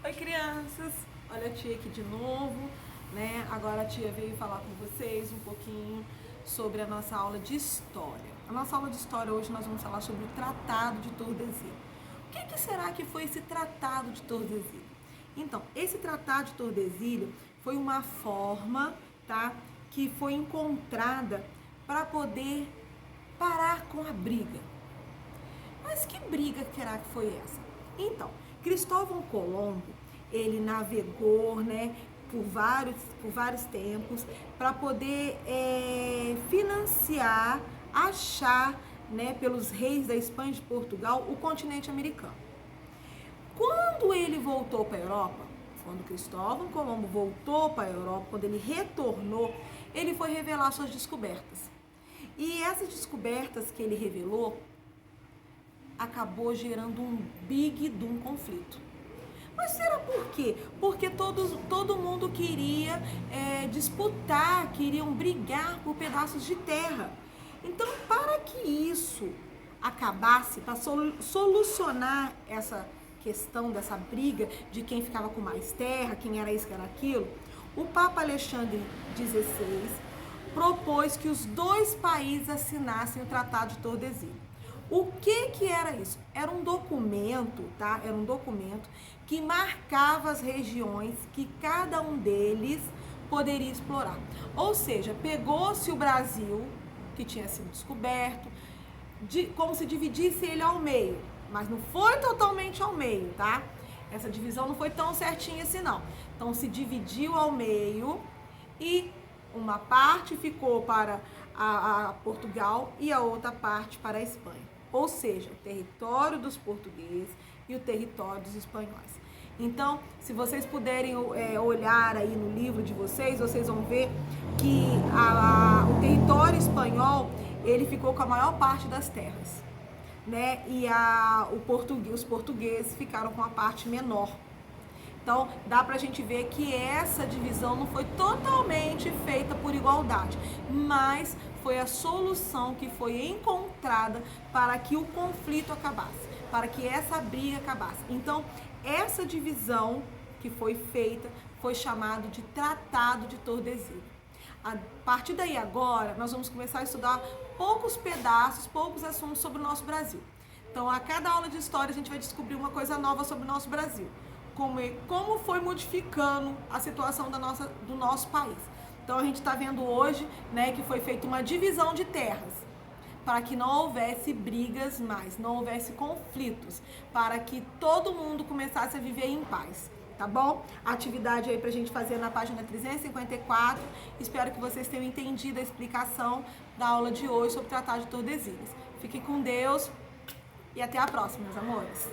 Oi, crianças! Olha a tia aqui de novo, né? Agora a tia veio falar com vocês um pouquinho sobre a nossa aula de história. A nossa aula de história hoje nós vamos falar sobre o Tratado de Tordesilhas. O que será que foi esse Tratado de Tordesilhas? Então, esse Tratado de Tordesilhas foi uma forma, tá, que foi encontrada para poder parar com a briga. Mas que briga será que foi essa? Então, Cristóvão Colombo, ele navegou, né, por vários tempos para poder financiar, achar, né, pelos reis da Espanha e de Portugal, o continente americano. Quando ele voltou para a Europa, quando Cristóvão Colombo voltou para a Europa, quando ele retornou, ele foi revelar suas descobertas. E essas descobertas que ele revelou acabou gerando um conflito. Mas será por quê? Porque todo mundo queria disputar, queriam brigar por pedaços de terra. Então, para que isso acabasse, para solucionar essa questão dessa briga de quem ficava com mais terra, quem era isso, quem era aquilo, o Papa Alexandre XVI propôs que os dois países assinassem o Tratado de Tordesilhas. O que era isso? Era um documento, tá? Era um documento que marcava as regiões que cada um deles poderia explorar. Ou seja, pegou-se o Brasil, que tinha sido descoberto, como se dividisse ele ao meio, mas não foi totalmente ao meio, tá? Essa divisão não foi tão certinha assim, não. Então, se dividiu ao meio e uma parte ficou para a Portugal e a outra parte para a Espanha. Ou seja, o território dos portugueses e o território dos espanhóis. Então, se vocês puderem olhar aí no livro de vocês vão ver que o território espanhol, ele ficou com a maior parte das terras, né? E os portugueses ficaram com a parte menor. Então, dá pra gente ver que essa divisão não foi totalmente feita por igualdade, mas foi a solução que foi encontrada para que o conflito acabasse, para que essa briga acabasse. Então, essa divisão que foi feita foi chamada de Tratado de Tordesilhas. A partir daí agora, nós vamos começar a estudar poucos pedaços, poucos assuntos sobre o nosso Brasil. Então, a cada aula de história, a gente vai descobrir uma coisa nova sobre o nosso Brasil. Como foi modificando a situação do nosso país. Então a gente está vendo hoje, né, que foi feita uma divisão de terras para que não houvesse brigas mais, não houvesse conflitos, para que todo mundo começasse a viver em paz, tá bom? Atividade aí pra gente fazer na página 354. Espero que vocês tenham entendido a explicação da aula de hoje sobre o Tratado de Tordesilhas. Fiquem com Deus e até a próxima, meus amores.